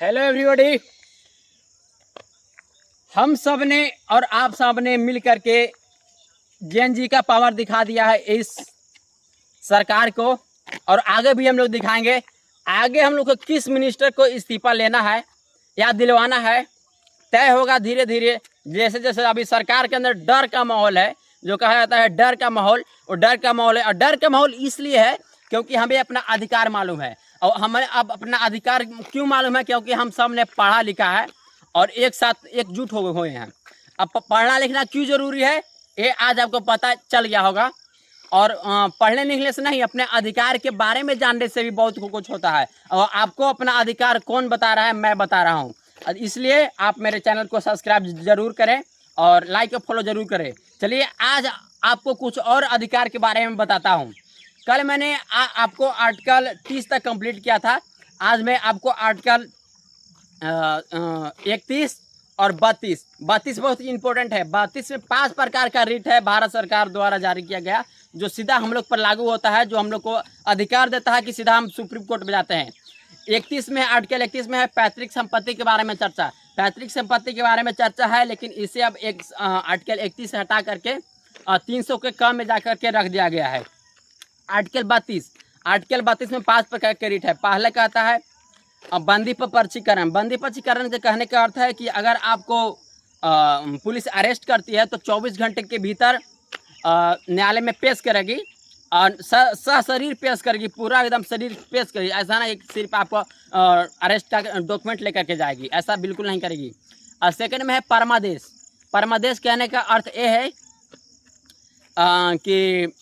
Hello everybody, हम सब ने और आप सब ने मिल करके जेएनजी का पावर दिखा दिया है इस सरकार को, और आगे भी हम लोग दिखाएंगे। आगे हम लोग को किस मिनिस्टर को इस्तीफा लेना है या दिलवाना है तय होगा धीरे धीरे। जैसे जैसे अभी सरकार के अंदर डर का माहौल है, जो कहा जाता है डर का माहौल, और डर का माहौल है। और डर का माहौल इसलिए है क्योंकि हमें अपना अधिकार मालूम है। और हमें अब अपना अधिकार क्यों मालूम है? क्योंकि हम सब ने पढ़ा लिखा है और एक साथ एकजुट हो हुए हैं। अब पढ़ना लिखना क्यों जरूरी है ये आज आपको पता चल गया होगा। और पढ़ने लिखने से नहीं, अपने अधिकार के बारे में जानने से भी बहुत कुछ होता है। और आपको अपना अधिकार कौन बता रहा है? मैं बता रहा हूँ। इसलिए आप मेरे चैनल को सब्सक्राइब जरूर करें और लाइक और फॉलो जरूर करें। चलिए आज आपको कुछ और अधिकार के बारे में बताता हूँ। कल मैंने आपको आर्टिकल 30 तक कंप्लीट किया था। आज मैं आपको आर्टिकल 31 और 32 बहुत ही इंपॉर्टेंट है। 32 में 5 प्रकार का रिट है भारत सरकार द्वारा जारी किया गया, जो सीधा हम लोग पर लागू होता है, जो हम लोग को अधिकार देता है कि सीधा हम सुप्रीम कोर्ट में जाते हैं। 31 में, आर्टिकल 31 में है पैतृक संपत्ति के बारे में चर्चा। पैतृक संपत्ति के बारे में चर्चा है, लेकिन इसे अब एक आर्टिकल 31 से हटा करके 300 के कम में जा करके रख दिया गया है। आर्टिकल 32 में 5 प्रकार के रिट है। पहले कहता है बंदी पर पर्चीकरण। बंदी पर्चीकरण के कहने का अर्थ है कि अगर आपको पुलिस अरेस्ट करती है तो 24 घंटे के भीतर न्यायालय में पेश करेगी और सशरीर पेश करेगी, पूरा एकदम शरीर पेश करेगी। ऐसा ना एक सिर्फ आपको अरेस्ट का डॉक्यूमेंट लेकर के जाएगी, ऐसा बिल्कुल नहीं करेगी। और सेकंड में है परमादेश। परमादेश कहने का अर्थ ये है कि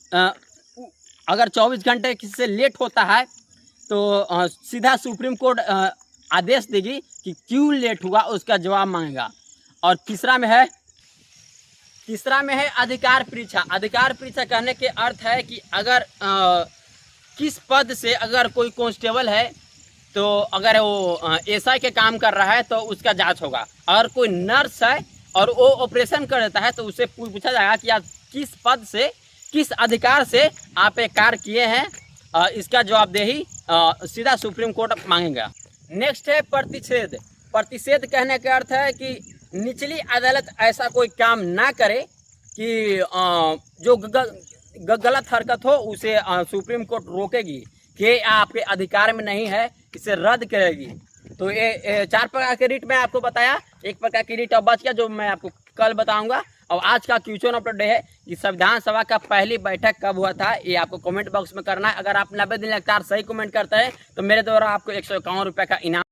अगर 24 घंटे से लेट होता है तो सीधा सुप्रीम कोर्ट आदेश देगी कि क्यों लेट हुआ, उसका जवाब मांगेगा। और तीसरा में है अधिकार परीक्षा। अधिकार परीक्षा कहने के अर्थ है कि अगर किस पद से अगर कोई कांस्टेबल है तो अगर वो एसआई के काम कर रहा है तो उसका जांच होगा। अगर कोई नर्स है और वो ऑपरेशन कर देता है तो उससे पूछा जाएगा कि आप किस पद से, किस अधिकार से आप एक कार्य किए हैं, इसका जवाबदेही सीधा सुप्रीम कोर्ट मांगेगा। नेक्स्ट है प्रतिषेध। प्रतिषेध कहने का अर्थ है कि निचली अदालत ऐसा कोई काम ना करे कि जो गलत हरकत हो उसे सुप्रीम कोर्ट रोकेगी कि आपके अधिकार में नहीं है, इसे रद्द करेगी। तो ये 4 प्रकार के रिट मैं आपको बताया। एक प्रकार की रिट अब बच गया जो मैं आपको कल बताऊंगा। और आज का क्वेश्चन ऑफ द डे है कि संविधान सभा का पहली बैठक कब हुआ था, ये आपको कमेंट बॉक्स में करना है। अगर आप 90 दिन लगातार सही कमेंट करते हैं तो मेरे द्वारा आपको 151 रुपये का इनाम